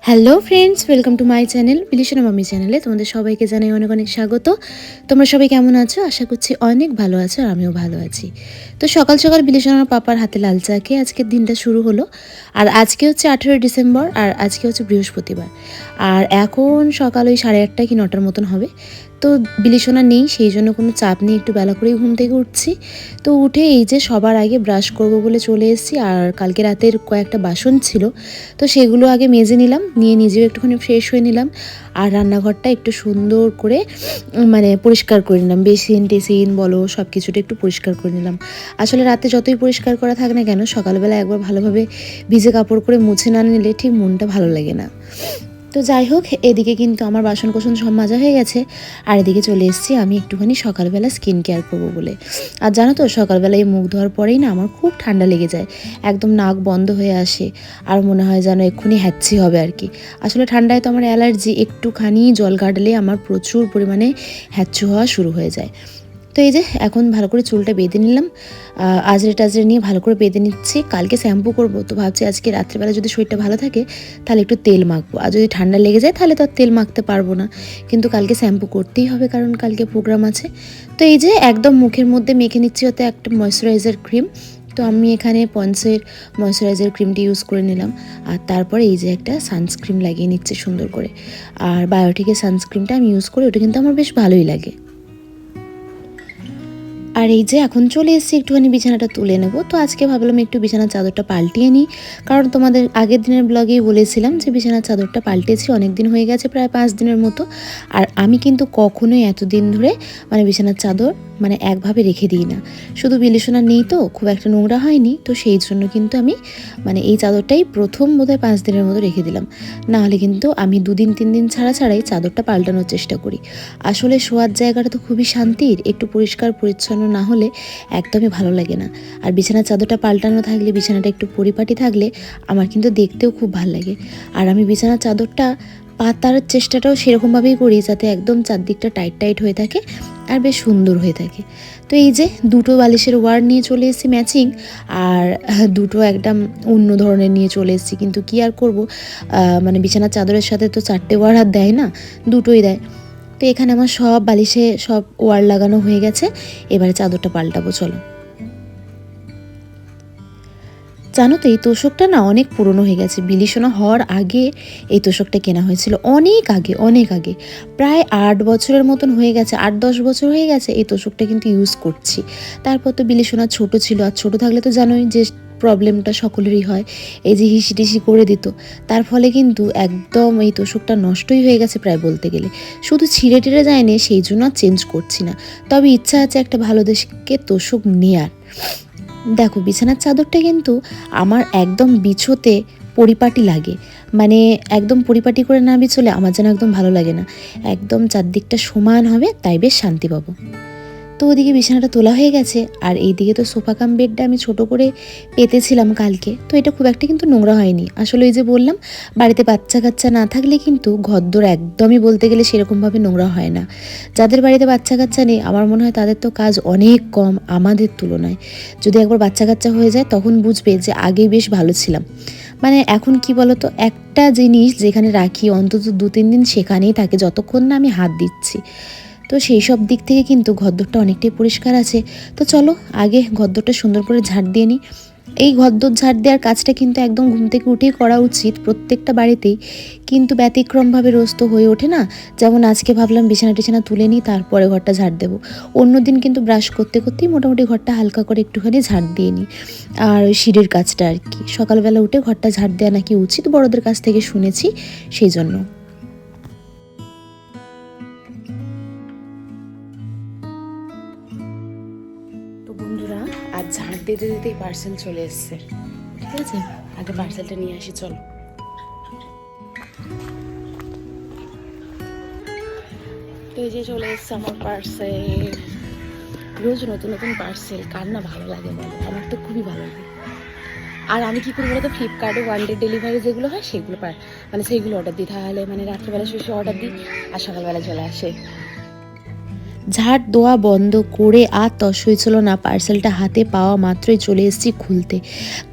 Hello friends, welcome to my channel বিলিশনা মামি চ্যানেলে তোমাদের সবাইকে জানাই অনেক অনেক স্বাগত। তোমরা সবাই কেমন আছো? আশা করছি অনেক ভালো আছো আর আমিও ভালো আছি। তো সকাল সকাল বিলিশনার পাপার হাতে লাল চা খেয়ে আজকের দিনটা শুরু হলো। আর আজকে হচ্ছে 18 ডিসেম্বর আর আজকে হচ্ছে বৃহস্পতিবার। আর এখন সকাল ওই 8:30 কি 9টার মতন হবে। তো বিলিশনা নেই, সেই জন্য কোনো চাপ নেই, একটু বেলা করেই ঘুম থেকে উঠছি। তো উঠে এই যে সবার আগে ব্রাশ করব বলে চলে এসেছি। আর কালকে রাতের কয়েকটা বাসন ছিল, তো সেগুলো আগে মেজে নিলাম, নিয়ে নিজেও একটুখানি ফ্রেশ হয়ে নিলাম। আর রান্নাঘরটা একটু সুন্দর করে মানে পরিষ্কার করে নিলাম, বেসিন টেসিন বলো সব কিছুটা একটু পরিষ্কার করে নিলাম। আসলে রাতে যতই পরিষ্কার করা থাক না কেন, সকালবেলা একবার ভালোভাবে ভিজে কাপড় করে মুছে না নিলে ঠিক মনটা ভালো লাগে না। তো যাই হোক, এদিকে কিন্তু আমার বাসন কোসন সব মাজা হয়ে গেছে। আর এদিকে চলে এসেছি আমি একটুখানি সকালবেলা স্কিন কেয়ার করবো বলে। আর জানো তো, সকালবেলায় মুখ ধোয়ার পরেই না আমার খুব ঠান্ডা লেগে যায়, একদম নাক বন্ধ হয়ে আসে। আর মনে হয় যেন এক্ষুনি হ্যাচ্ছি হবে আর কি। আসলে ঠান্ডায় তো আমার অ্যালার্জি, একটুখানি জল কাটলে আমার প্রচুর পরিমাণে হ্যাচ্ছু হওয়া শুরু হয়ে যায়। তো এই যে এখন ভালো করে চুলটা বেঁধে নিলাম, আজরে টাজরে নিয়ে ভালো করে বেঁধে নিচ্ছি। কালকে শ্যাম্পু করব, তো ভাবছি আজকে রাত্রেবেলা যদি শরীরটা ভালো থাকে তাহলে একটু তেল মাখবো, আর যদি ঠান্ডা লেগে যায় তাহলে তো আর তেল মাখতে পারবো না। কিন্তু কালকে শ্যাম্পু করতেই হবে, কারণ কালকে প্রোগ্রাম আছে। তো এই যে একদম মুখের মধ্যে মেখে নিচ্ছি হতে একটা ময়শ্চারাইজার ক্রিম। তো আমি এখানে পন্সের ময়শ্চারাইজার ক্রিমটি ইউজ করে নিলাম। আর তারপরে এই যে একটা সানস্ক্রিন লাগিয়ে নিচ্ছি সুন্দর করে। আর বায়োটিকের সানস্ক্রিনটা আমি ইউজ করি, ওটা কিন্তু আমার বেশ ভালোই লাগে। আর এই যে এখন চলে এসেছি একটুখানি বিছানাটা তুলে নেব। তো আজকে ভাবলাম একটু বিছানার চাদরটা পাল্টিয়ে নিই, কারণ তোমাদের আগের দিনের ব্লগেই বলেছিলাম যে বিছানার চাদরটা পাল্টেছি, অনেক দিন হয়ে গেছে, প্রায় 5 দিনের মতো। আর আমি কিন্তু কখনোই এতদিন ধরে মানে বিছানার চাদর মানে একভাবে রেখে দিই না। শুধু বিলিশনা নেই তো খুব একটা নোংরা হয়নি, তো সেই জন্য কিন্তু আমি মানে এই চাদরটাই প্রথম বোধহয় 5 দিনের মতো রেখে দিলাম। না হলে কিন্তু আমি 2 দিন 3 দিন ছাড়া ছাড়াই চাদরটা পাল্টানোর চেষ্টা করি। আসলে শোয়ার জায়গাটা তো খুবই শান্তির, একটু পরিষ্কার পরিচ্ছন্ন না হলে একদমই ভালো লাগে না। আর বিছানার চাদরটা পাল্টানো থাকলে, বিছানাটা একটু পরিপাটি থাকলে আমার কিন্তু দেখতেও খুব ভালো লাগে। আর আমি বিছানার চাদরটা পাতার চেষ্টাটাও সেরকমভাবেই করি যাতে একদম চারদিকটা টাইট টাইট হয়ে থাকে আর বেশ সুন্দর হয়ে থাকে। তো এই যে দুটো বালিশের ওয়ার নিয়ে চলে এসেছি ম্যাচিং, আর দুটো একদম অন্য ধরনের নিয়ে চলে এসেছি। কিন্তু কি আর করব, মানে বিছানার চাদরের সাথে তো 4টে ওয়ার আর দেয় না, দুটোই দেয়। তো এখানে আমার সব বালিশে সব ওয়ার লাগানো হয়ে গেছে, এবারে চাদরটা পাল্টাবো চলো। জানো তো, এই তোষকটা না অনেক পুরনো হয়ে গেছে। বিলিশনা হওয়ার আগে এই তোষকটা কেনা হয়েছিল, অনেক আগে অনেক আগে, প্রায় 8 বছরের মতন হয়ে গেছে, 8-10 বছর হয়ে গেছে এই তোষকটা কিন্তু ইউজ করছি। তারপর তো বিলিশনা ছোট ছিল, আর ছোট থাকলে তো জানোই যে প্রবলেমটা সকলেরই হয়, এই যে হিসি টিসি করে দিত। তার ফলে কিন্তু একদম এই তোষকটা নষ্টই হয়ে গেছে প্রায় বলতে গেলে। শুধু ছিঁড়ে টিড়ে যায়নি, সেই জন্য আর চেঞ্জ করছি না। তবে ইচ্ছা আছে একটা ভালো দেশকে তোষক নেয়ার। দেখো, বিছানার চাদরটা কিন্তু আমার একদম বিছোতে পরিপাটি লাগে, মানে একদম পরিপাটি করে না বিছোলে আমার যেন একদম ভালো লাগে না। একদম চারদিকটা সমান হবে, তাই বেশ শান্তি পাবো। তো ওদিকে বিছানাটা তোলা হয়ে গেছে, আর এইদিকে তো সোফা কাম বেডটা আমি ছোট করে পেতেছিলাম কালকে। তো এটা খুব একটা কিন্তু নোংরা হয়নি। আসলে ওই যে বললাম, বাড়িতে বাচ্চা কাচ্চা না থাকলে কিন্তু ঘরদোর একদমই বলতে গেলে সেরকমভাবে নোংরা হয় না। যাদের বাড়িতে বাচ্চা কাচ্চা নেই, আমার মনে হয় তাদের তো কাজ অনেক কম আমাদের তুলনায়। যদি একবার বাচ্চা কাচ্চা হয়ে যায় তখন বুঝবে যে আগেই বেশ ভালো ছিলাম। মানে এখন কি বলতো, একটা জিনিস যেখানে রাখি অন্তত 2-3 দিন সেখানেই থাকে, যতক্ষণ না আমি হাত দিচ্ছি। তো সেই সব দিক থেকে কিন্তু ঘরদোরটা অনেকটাই পরিষ্কার আছে। তো চলো আগে ঘরদোরটা সুন্দর করে ঝাড় দিয়ে নিই। এই ঘরদোর ঝাড় দেওয়ার কাজটা কিন্তু একদম ঘুম থেকে উঠেই করা উচিত প্রত্যেকটা বাড়িতেই, কিন্তু ব্যতিক্রমভাবে রোজ তো হয়ে ওঠে না। যেমন আজকে ভাবলাম বিছানা টিছানা তুলে নিই, তারপরে ঘরটা ঝাড় দেবো। অন্যদিন কিন্তু ব্রাশ করতে করতেই মোটামুটি ঘরটা হালকা করে একটুখানি ঝাড় দিয়ে নিই। আর ওই সিঁড়ির কাজটা আর কি, সকালবেলা উঠে ঘরটা ঝাড় দেওয়া নাকি উচিত, বড়দের কাছ থেকে শুনেছি, সেই জন্য। তো বন্ধুরা, আজ ঝাড় দিতে দিতেই পার্সেল চলে এসছে, ঠিক আছে? আগে পার্সেলটা নিয়ে আসি চলো। তো এই যে চলে এসছে আমার পার্সেল। রোজ নতুন নতুন পার্সেল কার না ভালো লাগে বলো, আমার তো খুবই ভালো লাগে। আর আমি কী করি বলো তো, ফ্লিপকার্টে 1 ডে ডেলিভারি যেগুলো হয় সেগুলো মানে সেইগুলো অর্ডার দিই, তাহলে মানে রাত্রেবেলা শুয়ে অর্ডার দিই আর সকালবেলা চলে আসে। ঝাড় দেওয়া বন্ধ করে আর তস হয়েছিল না, পার্সেলটা হাতে পাওয়া মাত্রই চলে এসেছি খুলতে।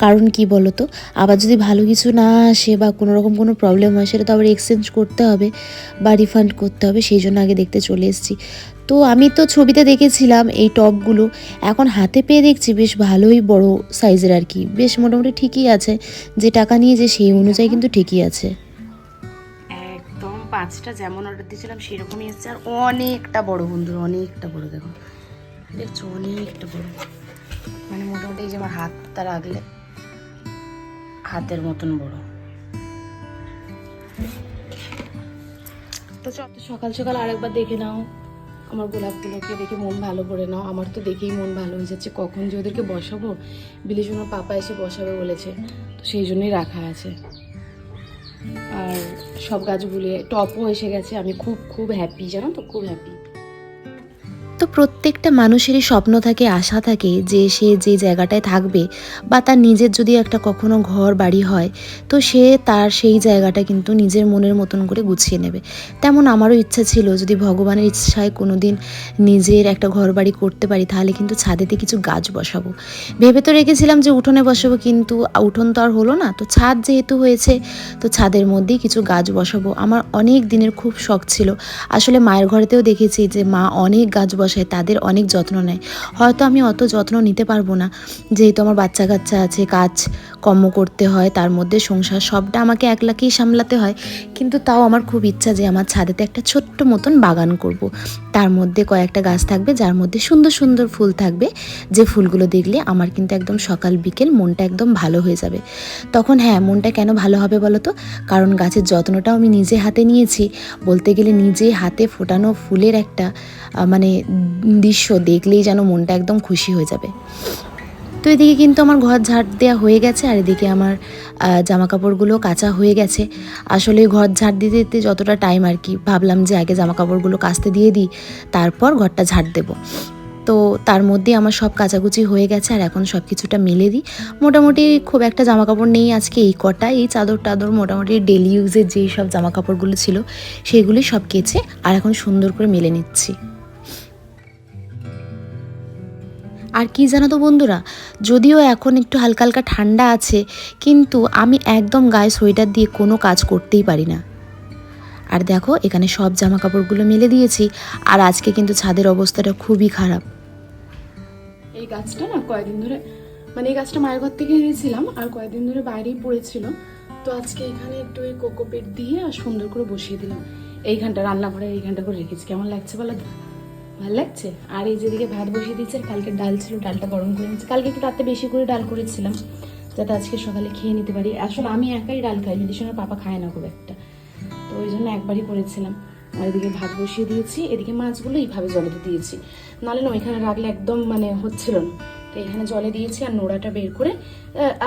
কারণ কি বলো তো, আবার যদি ভালো কিছু না আসে বা কোনো রকম কোনো প্রবলেম হয়, সেটা তো আবার এক্সচেঞ্জ করতে হবে বা রিফান্ড করতে হবে, সেই জন্য আগে দেখতে চলে এসেছি। তো আমি তো ছবিতে দেখেছিলাম এই টপগুলো, এখন হাতে পেয়ে দেখছি বেশ ভালোই বড় সাইজের আর কি, বেশ মোটামুটি ঠিকই আছে, যে টাকা নিয়েছে সেই অনুযায়ী কিন্তু ঠিকই আছে। একদম 5টা যেমন অর্ডার দিয়েছিলাম সেরকমই এসছে, আর অনেকটা বড় বন্ধুরা, অনেকটা বড়। দেখো দেখছো, অনেকটা বড়, মানে মোটামুটি এই যে আমার হাতটা রাখলে হাতের মতন বড়। তো সকাল সকাল আরেকবার দেখে নাও আমার গোলাপগুলোকে, দেখে মন ভালো করে নাও। আমার তো দেখেই মন ভালো হয়ে যাচ্ছে, কখন যে ওদেরকে বসাবো। বিলিশনের পাপা এসে বসাবে বলেছে, তো সেই জন্যই রাখা আছে। আর সব গাছগুলি টপও এসে গেছে, আমি খুব খুব হ্যাপি, জানো তো, খুব হ্যাপি। তো প্রত্যেকটা মানুষেরই স্বপ্ন থাকে, আশা থাকে যে সে যে জায়গাটায় থাকবে বা তার নিজের যদি একটা কখনো ঘর বাড়ি হয়, তো সে তার সেই জায়গাটা কিন্তু নিজের মনের মতন করে গুছিয়ে নেবে। তেমন আমারও ইচ্ছা ছিল, যদি ভগবানের ইচ্ছায় কোনো দিন নিজের একটা ঘর বাড়ি করতে পারি, তাহলে কিন্তু ছাদেতে কিছু গাছ বসাবো। ভেবে তো রেখেছিলাম যে উঠোনে বসাবো, কিন্তু উঠোন তো আর হলো না, তো ছাদ যেহেতু হয়েছে, তো ছাদের মধ্যেই কিছু গাছ বসাবো। আমার অনেক দিনের খুব শখ ছিল। আসলে মায়ের ঘরেতেও দেখেছি যে মা অনেক গাছ বসায়, তাদের অনেক যত্ন নেয়। হয়তো আমি অত যত্ন নিতে পারবো না, যেহেতু আমার বাচ্চা কাচ্চা আছে, কাজ কর্ম করতে হয়, তার মধ্যে সংসার সবটা আমাকে একলাকেই সামলাতে হয়। কিন্তু তাও আমার খুব ইচ্ছা যে আমার ছাদেতে একটা ছোট্ট মতন বাগান করব। তার মধ্যে কয়েকটা গাছ থাকবে, যার মধ্যে সুন্দর সুন্দর ফুল থাকবে, যে ফুলগুলো দেখলে আমার কিন্তু একদম সকাল বিকেল মনটা একদম ভালো হয়ে যাবে। তখন হ্যাঁ, মনটা কেন ভালো হবে বলো তো, কারণ গাছের যত্নটাও আমি নিজে হাতে নিয়েছি। বলতে গেলে নিজে হাতে ফোটানো ফুলের একটা মানে দৃশ্য দেখলেই যেন মনটা একদম খুশি হয়ে যাবে। তো এদিকে কিন্তু আমার ঘর ঝাড় দেওয়া হয়ে গেছে, আর এদিকে আমার জামা কাপড়গুলো কাচা হয়ে গেছে। আসলে ঘর ঝাড় দিতে দিতে যতটা টাইম আর কি, ভাবলাম যে আগে জামা কাপড়গুলো কাচতে দিয়ে দিই, তারপর ঘরটা ঝাড় দেবো। তো তার মধ্যে আমার সব কাচাকুচি হয়ে গেছে, আর এখন সব কিছুটা মেলে দিই। মোটামুটি খুব একটা জামা কাপড় নেই আজকে, এই কটা, এই চাদর টাদর, মোটামুটি ডেলি ইউজের যেই সব জামা কাপড়গুলো ছিল সেগুলি সব কেচে আর এখন সুন্দর করে মেলে নিচ্ছি। আর কি জানো তো বন্ধুরা, যদিও এখন একটু হালকা হালকা ঠান্ডা আছে, কিন্তু আমি একদম গায়ে সোয়েটার দিয়ে কোনো কাজ করতেই পারি না। আর দেখো এখানে সব জামা কাপড়গুলো মেলে দিয়েছি, আর আজকে কিন্তু ছাদের অবস্থাটা খুবই খারাপ। এই গাছটা না কয়েকদিন ধরে, মানে এই গাছটা মায়ের ঘর থেকে এনেছিলাম, আর কয়েকদিন ধরে বাইরেই পড়েছিল। তো আজকে এখানে একটু ওই কোকোপিট দিয়ে আর সুন্দর করে বসিয়ে দিলাম। এইখানটা রান্নাঘরের এইখানটা করে রেখেছি। কেমন লাগছে বলো? ভালো লাগছে। আর এই যেদিকে ভাত বসিয়ে দিচ্ছে, আর কালকে ডাল ছিল, ডালটা গরম করে নিচ্ছি। কালকে একটু রাতে বেশি করে ডাল করেছিলাম, যাতে আজকে সকালে খেয়ে নিতে পারি। আসলে আমি একাই ডাল খাই, মেডিসিনের পাপা খায় না খুব একটা, তো ওই জন্য একবারই করেছিলাম। আর এদিকে ভাত বসিয়ে দিয়েছি, এদিকে মাছগুলো এইভাবে জলে দিয়েছি, নাহলে না এখানে রাখলে একদম মানে হচ্ছিল না। তো এখানে জলে দিয়েছি, আর নোড়াটা বের করে,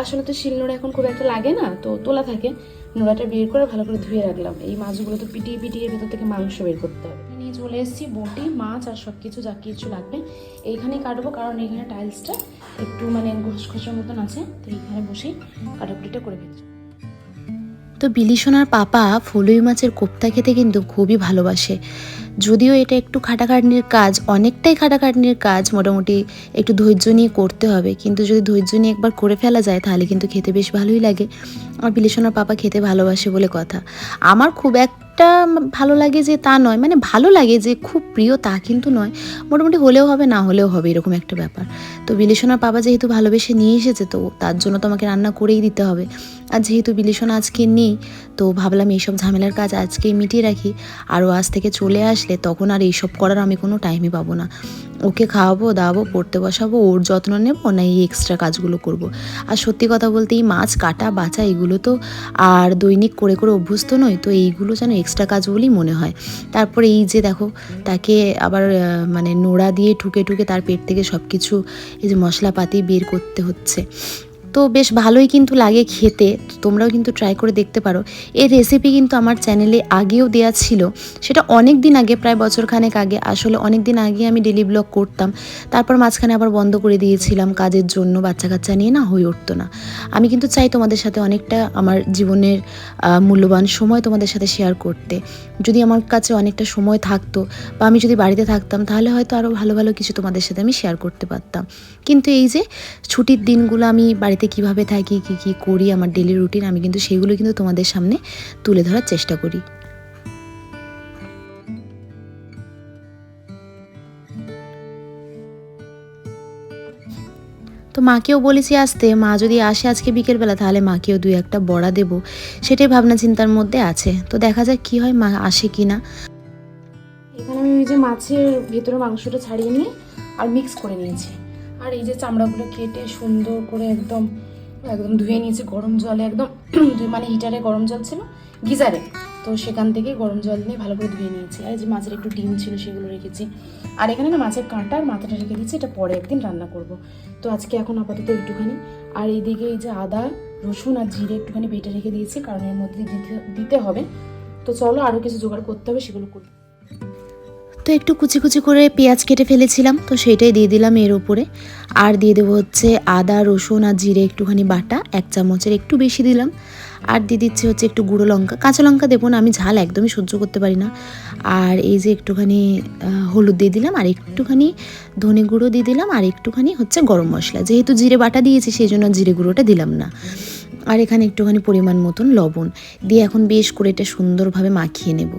আসলে তো শিল নোড়া এখন খুব একটা লাগে না, তো তোলা থাকে, নোড়াটা বের করে ভালো করে ধুয়ে রাখলাম। এই মাছগুলো তো পিটিয়ে পিটিয়ে ভেতর থেকে মাংস বের করতে হবে। নিয়ে চলে এসেছি বটি, মাছ আর সব কিছু যা কিছু লাগবে এইখানেই কাটবো, কারণ এইখানে টাইলসটা একটু মানে ঘষঘষার মতন আছে, তো এইখানে বসেই কাটাকুটিটা করে ফেলছি। তো বিলিশোনার পাপা ফলুই মাছের কোপ্তা খেতে কিন্তু খুবই ভালোবাসে। যদিও এটা একটু খাটাখাটনির কাজ, অনেকটাই খাটাখাটনির কাজ, মোটামুটি একটু ধৈর্য নিয়ে করতে হবে, কিন্তু যদি ধৈর্য নিয়ে একবার করে ফেলা যায় তাহলে কিন্তু খেতে বেশ ভালোই লাগে। আমার বিলিশোনার পাপা খেতে ভালোবাসে বলে কথা। আমার খুব একটা ভালো লাগে যে তা নয়, মানে ভালো লাগে যে খুব প্রিয় তা কিন্তু নয়, মোটামুটি হলেও হবে না হলেও হবে এরকম একটা ব্যাপার। তো বিলিশোনার পাপা যেহেতু ভালোবেসে নিয়ে এসেছে, তো তার জন্য তো আমাকে রান্না করেই দিতে হবে। আর যেহেতু বিলিশোনা আজকে নেই, তো ভাবলাম এইসব ঝামেলার কাজ আজকেই মিটিয়ে রাখি। আরও আজ থেকে চলে আসলে তখন আর এইসব করার আমি কোনো টাইমই পাবো না। ওকে খাওয়াবো দাওয়াবো, পড়তে বসাবো, ওর যত্ন নেবো, না এই এক্সট্রা কাজগুলো করব। আর সত্যি কথা বলতে এই মাছ কাটা বাছা এগুলো তো আর দৈনিক করে করে অভ্যস্ত নই, তো এইগুলো যেন এক্সট্রা কাজ বলেই মনে হয়। তারপরে এই যে দেখো, তাকে আবার মানে নোড়া দিয়ে ঠুকে ঠুকে তার পেট থেকে সব কিছু এই যে মশলাপাতি বের করতে হচ্ছে। তো বেশ ভালোই কিন্তু লাগে খেতে, তো তোমরাও কিন্তু ট্রাই করে দেখতে পারো। এই রেসিপি কিন্তু আমার চ্যানেলে আগেও দেওয়া ছিল, সেটা অনেক দিন আগে, প্রায় বছরখানেক আগে। আসলে অনেক দিন আগে আমি ডেলি ব্লগ করতাম, তারপর মাঝখানে আবার বন্ধ করে দিয়েছিলাম কাজের জন্য, বাচ্চা কাচ্চা নিয়ে না হয়ে উঠতো না। আমি কিন্তু চাই তোমাদের সাথে অনেকটা আমার জীবনের মূল্যবান সময় তোমাদের সাথে শেয়ার করতে। যদি আমার কাছে অনেকটা সময় থাকতো বা আমি যদি বাড়িতে থাকতাম, তাহলে হয়তো আরও ভালো ভালো কিছু তোমাদের সাথে আমি শেয়ার করতে পারতাম। কিন্তু এই যে ছুটির দিনগুলো আমি বাড়িতে কিভাবে থাকি, কী কী করি, আমার ডেলি রুটিন, আমি কিন্তু সেইগুলো কিন্তু তোমাদের সামনে তুলে ধরার চেষ্টা করি। তো মাকেও বলেছি আসতে, মা যদি আসে আজকে বিকেলবেলা তাহলে মাকেও 2-1টা বড়া দেবো, সেটাই ভাবনা চিন্তার মধ্যে আছে। তো দেখা যাক কি হয়, মা আসে কি না। এখানে আমি ওই যে মাছের ভেতরে মাংসটা ছাড়িয়ে নিয়ে আর মিক্স করে নিয়েছি, আর এই যে চামড়াগুলো কেটে সুন্দর করে একদম একদম ধুয়ে নিয়েছি গরম জলে, একদম মানে হিটারে গরম জল ছিল গিজারে, তো সেখান থেকে গরম জল নিয়ে ভালো করে ধুয়ে নিয়েছি। আর এই যে মাছের একটু ডিম ছিল সেগুলো রেখেছি, আর এখানে না মাছের কাঁটা আর মাথাটা রেখে দিয়েছি, এটা পরে একদিন রান্না করব। তো আজকে এখন আপাতত একটুখানি, আর এইদিকে এই যে আদা রসুন আর জিরে একটুখানি বেটে রেখে দিয়েছি, কারণ এর মধ্যে দিতে হবে। তো চলো আরও কিছু জোগাড় করতে হবে, সেগুলো করি। তো একটু কুচি কুচি করে পেঁয়াজ কেটে ফেলেছিলাম, তো সেটাই দিয়ে দিলাম এর উপরে। আর দিয়ে দেবো হচ্ছে আদা রসুন আর জিরে একটুখানি বাটা, 1 চামচের একটু বেশি দিলাম। আর দিয়ে দিচ্ছি হচ্ছে একটু গুঁড়ো লঙ্কা, কাঁচা লঙ্কা দেবো না, আমি ঝাল একদমই সহ্য করতে পারি না। আর এই যে একটুখানি হলুদ দিয়ে দিলাম, আর একটুখানি ধনে গুঁড়ো দিয়ে দিলাম, আর একটুখানি হচ্ছে গরম মশলা, যেহেতু জিরে বাটা দিয়েছি সেই জন্য জিরে গুঁড়োটা দিলাম না। আর এখানে একটুখানি পরিমাণ মতন লবণ দিয়ে এখন বেশ করে এটা সুন্দরভাবে মাখিয়ে নেব।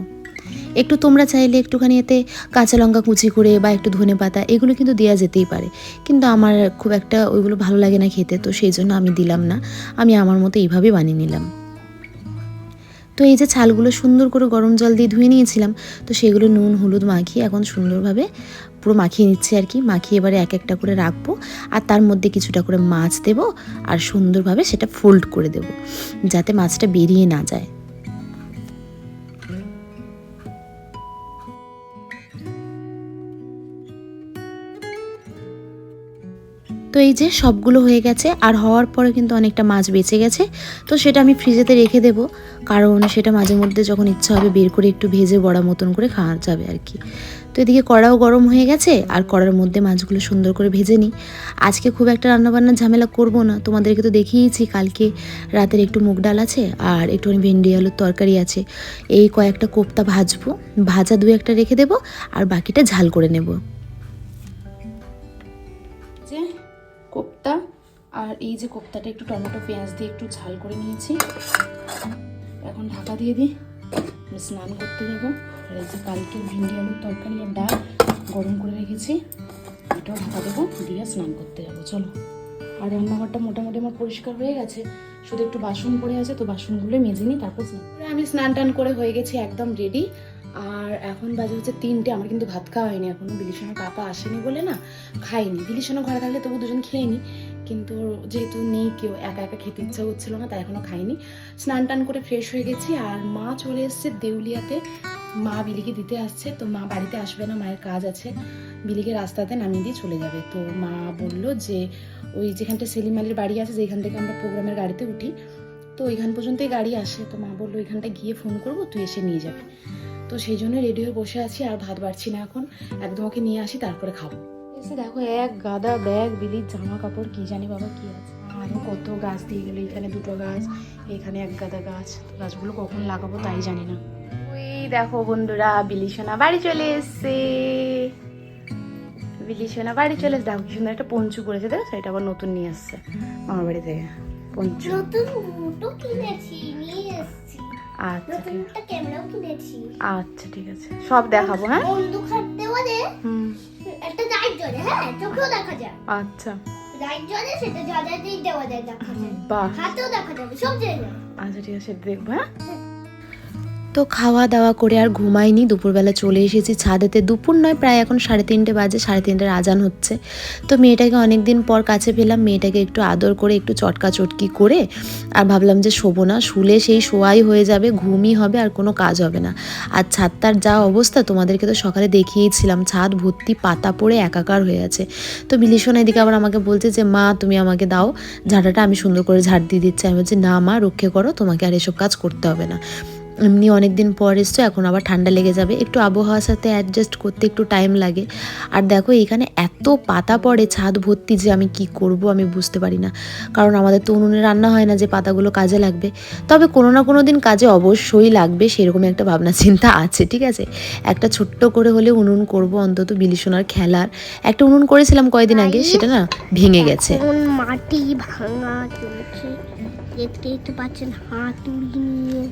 একটু তোমরা চাইলে একটুখানি এতে কাঁচা লঙ্কা কুচি করে বা একটু ধনে পাতা এগুলো কিন্তু দেওয়া যেতেই পারে, কিন্তু আমার খুব একটা ওইগুলো ভালো লাগে না খেতে, তো সেই জন্য আমি দিলাম না। আমি আমার মতো এইভাবেই বানিয়ে নিলাম। তো এই যে ছালগুলো সুন্দর করে গরম জল দিয়ে ধুয়ে নিয়েছিলাম, তো সেগুলো নুন হলুদ মাখিয়ে এখন সুন্দরভাবে পুরো মাখিয়ে নিচ্ছি আর কি। মাখিয়ে এবারে এক একটা করে রাখবো, আর তার মধ্যে কিছুটা করে মাছ দেব, আর সুন্দরভাবে সেটা ফোল্ড করে দেব যাতে মাছটা বেরিয়ে না যায়। তো এই যে সবগুলো হয়ে গেছে, আর হওয়ার পরে কিন্তু অনেকটা মাছ বেঁচে গেছে, তো সেটা আমি ফ্রিজেতে রেখে দেব, কারণ সেটা মাঝে মধ্যে যখন ইচ্ছা হবে বের করে একটু ভেজে বড়া মতন করে খাওয়া যাবে আর কি। তো এদিকে কড়াও গরম হয়ে গেছে, আর কড়ার মধ্যে মাছগুলো সুন্দর করে ভেজে নিই। আজকে খুব একটা রান্নাবান্নার ঝামেলা করব না, তোমাদেরকে তো দেখিয়েছি কালকে রাতের একটু মুগ ডাল আছে, আর একটুখানি ভেন্ডি আলুর তরকারি আছে। এই কয়েকটা কোপ্তা ভাজবো, ভাজা 2-1টা রেখে দেবো, আর বাকিটা ঝাল করে নেব। যে কোপ্তা, আর এই যে কোপ্তাটা একটু টমেটো পেঁয়াজ দিয়ে একটু ঝাল করে নিয়েছি। এখন ঢাকা দিয়ে দিই, স্নান করতে যাবো। আর এই যে কালকে ভেন্ডি আলুর তরকারি আর ডাল গরম করে রেখেছি, এটাও ঢাকা দেবো, দিয়ে স্নান করতে যাবো। চলো। আর রান্নাঘরটা মোটামুটি আমার পরিষ্কার হয়ে গেছে, শুধু একটু বাসন পড়ে আছে, তো বাসনগুলো মেজে নিই, তারপর আমি স্নান টান করে হয়ে গেছি একদম রেডি। আর এখন বাজে হচ্ছে 3টে, আমার কিন্তু ভাত খাওয়া হয়নি এখনো, বিলিশনের পাপা আসেনি বলে না খাইনি। বিলিশনের ঘরে থাকলে তবু দুজন খেয়ে নি, কিন্তু যেহেতু নেই কেউ, একা একা খেতে ইচ্ছা হচ্ছিল না, তাই এখনো খাইনি। স্নান টান করে ফ্রেশ হয়ে গেছি, আর মা চলে এসছে দেউলিয়াতে, মা বিলিকে দিতে আসছে। তো মা বাড়িতে আসবে না, মায়ের কাজ আছে, বিলিকে রাস্তাতে নামিয়ে দিয়ে চলে যাবে। তো মা বললো যে ওই যেখানটা সেলিম আলীর বাড়ি আছে, যেখান থেকে আমরা প্রোগ্রামের গাড়িতে উঠি, তো ওইখান পর্যন্তই গাড়ি আসে। তো মা বললো ওইখানটা গিয়ে ফোন করবো, তুই এসে নিয়ে যাবে। তো সেই জন্য রেডি হয়ে বসে আছি, আর ভাত বাড়ছি না এখন, একদম ওকে নিয়ে আসি তারপরে খাবো। এসে দেখো এক গাদা ব্যাগ, বিলির জামা কাপড়, কি জানি বাবা কি আছে, আরও কত গাছ দিয়ে গেলো। এখানে 2টো গাছ, এখানে এক গাদা গাছ, গাছগুলো কখন লাগাবো তাই জানি না। ওই দেখো বন্ধুরা, বিলিশোনা বাড়ি চলে এসছে। বিলিশোনা বাড়ি চলে এসে দেখো কি সুন্দর একটা পঞ্চু করেছে, দেখো সেটা আবার নতুন নিয়ে আসছে মামার বাড়ি থেকে পঞ্চু। আচ্ছা ঠিক আছে, সব দেখাবো। হ্যাঁ আচ্ছা বাহ, আচ্ছা ঠিক আছে সেটা দেখবো। হ্যাঁ তো খাওয়া দাওয়া করে আর ঘুমাইনি, দুপুরবেলা চলে এসেছি ছাদেতে। দুপুর নয়, প্রায় এখন 3:30 বাজে, 3:30টার আজান হচ্ছে। তো মেয়েটাকে অনেক দিন পর কাছে পেলাম, মেয়েটাকে একটু আদর করে একটু চটকা চটকি করে আর ভাবলাম যে শোবো না, শুলে সেই শোয়াই হয়ে যাবে, ঘুমই হবে আর কোনো কাজ হবে না। আর ছাদটার যা অবস্থা তোমাদেরকে তো সকালে দেখিয়েছিলাম, ছাদ ভর্তি পাতা পড়ে একাকার হয়ে আছে। তো বিলিশন এদিকে আবার আমাকে বলছে যে মা তুমি আমাকে দাও ঝাঁটাটা, আমি সুন্দর করে ঝাড় দিয়ে দিচ্ছি। আমি বলছি না মা, রক্ষে করো, তোমাকে আর এসব কাজ করতে হবে না। এমনি অনেক দিন পর এসছো, এখন আবার ঠান্ডা লেগে যাবে, একটু আবহাওয়ার সাথে অ্যাডজাস্ট করতে একটু টাইম লাগে। আর দেখো এখানে এত পাতা পড়ে ছাদ ভর্তি যে আমি কি করব আমি বুঝতে পারি না, কারণ আমাদের তো উনুনে রান্না হয় না যে পাতাগুলো কাজে লাগবে। তবে কোনো না কোনো দিন কাজে অবশ্যই লাগবে, সেরকম একটা ভাবনা চিন্তা আছে, ঠিক আছে। একটা ছোট্ট করে হলে উনুন করব, অন্তত বিলিশনার খেলার। একটা উনুন করেছিলাম কয়েকদিন আগে, সেটা না ভেঙে গেছে। মাটি ভাঙা চলছে, দেখতে পাচ্ছেন হাতুড়ি নিয়ে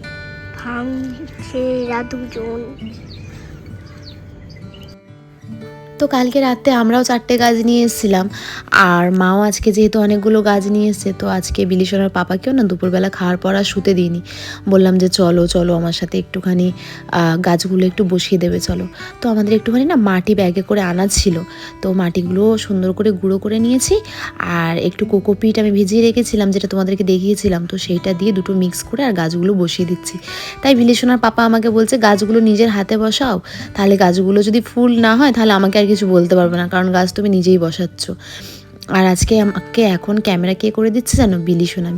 ভাঙছে এরা দুজন। তো কালকে রাতে আমরাও 4টে গাছ নিয়ে এসেছিলাম, আর মাও আজকে যেহেতু অনেকগুলো গাছ নিয়ে এসছে, তো আজকে বিলিশনার পাপাকেও না দুপুরবেলা খাওয়ার পর আর শুতে দিইনি। বললাম যে চলো চলো আমার সাথে একটুখানি গাছগুলো একটু বসিয়ে দেবে চলো। তো আমাদের একটুখানি না মাটি ব্যাগে করে আনা ছিল, তো মাটিগুলো সুন্দর করে গুঁড়ো করে নিয়েছি। আর একটু কোকোপিট আমি ভিজিয়ে রেখেছিলাম, যেটা তোমাদেরকে দেখিয়েছিলাম, তো সেইটা দিয়ে দুটো মিক্স করে আর গাছগুলো বসিয়ে দিচ্ছি। তাই বিলিশনার পাপা আমাকে বলছে গাছগুলো নিজের হাতে বসাও, তাহলে গাছগুলো যদি ফুল না হয় তাহলে আমাকে আর কিছু বলতে পারবে না, কারণ গাছ তুমি নিজেই বসাচ্ছ। আর আজকে আমাকে এখন ক্যামেরা কে করে দিচ্ছে জানো?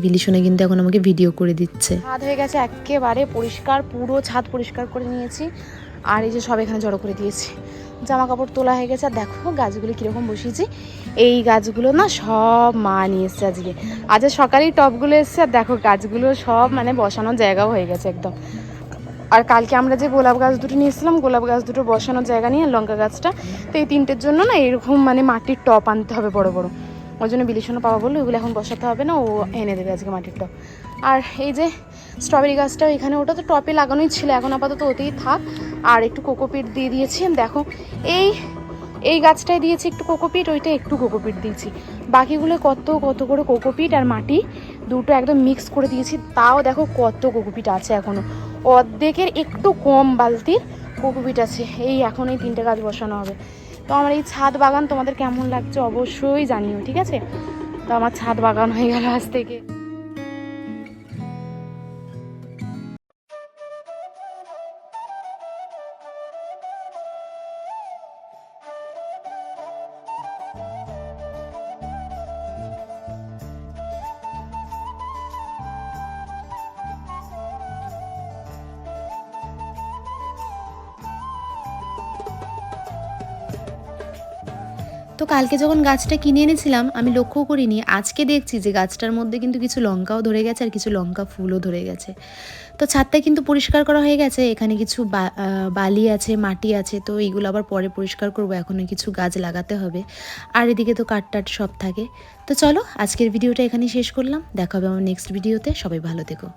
বিলিশোনা কিন্তু এখন আমাকে ভিডিও করে দিচ্ছে। ছাদ হয়ে গেছে একেবারে পরিষ্কার, পুরো ছাদ পরিষ্কার করে নিয়েছি। আর এই যে সব এখানে জড়ো করে দিয়েছি, জামা কাপড় তোলা হয়ে গেছে। আর দেখো গাছগুলো কীরকম বসিয়েছি, এই গাছগুলো না সব মা নিয়ে এসছে আজকে। আজ সকালেই টবগুলো এসছে, আর দেখো গাছগুলো সব মানে বসানোর জায়গাও হয়ে গেছে একদম। আর কালকে আমরা যে গোলাপ গাছ দুটো নিয়েছিলাম, গোলাপ গাছ দুটো বসানোর জায়গা নিয়ে লঙ্কা গাছটা, তো এই তিনটের জন্য না এরকম মানে মাটির টব আনতে হবে বড় বড়। ওই জন্য বিলিশনা পাওয়া বললো এগুলো এখন বসাতে হবে না, ও এনে দেবে আজকে মাটির টব। আর এই যে স্ট্রবেরি গাছটাও এখানে, ওটা তো টপে লাগানোই ছিল, এখন আপাতত ওতেই থাক। আর একটু কোকোপিট দিয়ে দিয়েছি, দেখো এই গাছটায় দিয়েছি একটু কোকোপিট, ওইটা একটু কোকোপিট দিয়েছি, বাকিগুলো কত কত করে কোকোপিট আর মাটি দুটো একদম মিক্স করে দিয়েছি। তাও দেখো কত কোকোপিট আছে এখনও, অর্ধেকের একটু কম বালতির কোকোপিট আছে। এই এখন এই 3টে গাছ বসানো হবে। তো আমার এই ছাদ বাগান তোমাদের কেমন লাগছে অবশ্যই জানিও, ঠিক আছে। তো আমার ছাদ বাগান হয়ে গেল আজ থেকে। তো কালকে যখন গাছটা কিনে এনেছিলাম আমি লক্ষ্য করিনি, আজকে দেখছি যে গাছটার মধ্যে কিন্তু কিছু লঙ্কাও ধরে গেছে আর কিছু লঙ্কা ফুলও ধরে গেছে। তো ছাদটা কিন্তু পরিষ্কার করা হয়ে গেছে, এখানে কিছু বালি আছে, মাটি আছে, তো এইগুলো আবার পরে পরিষ্কার করবো, এখনও কিছু গাছ লাগাতে হবে। আর এদিকে তো কাঠ সব থাকে। তো চলো আজকের ভিডিওটা এখানেই শেষ করলাম, দেখা হবে আমার নেক্সট ভিডিওতে, সবাই ভালো থেকো।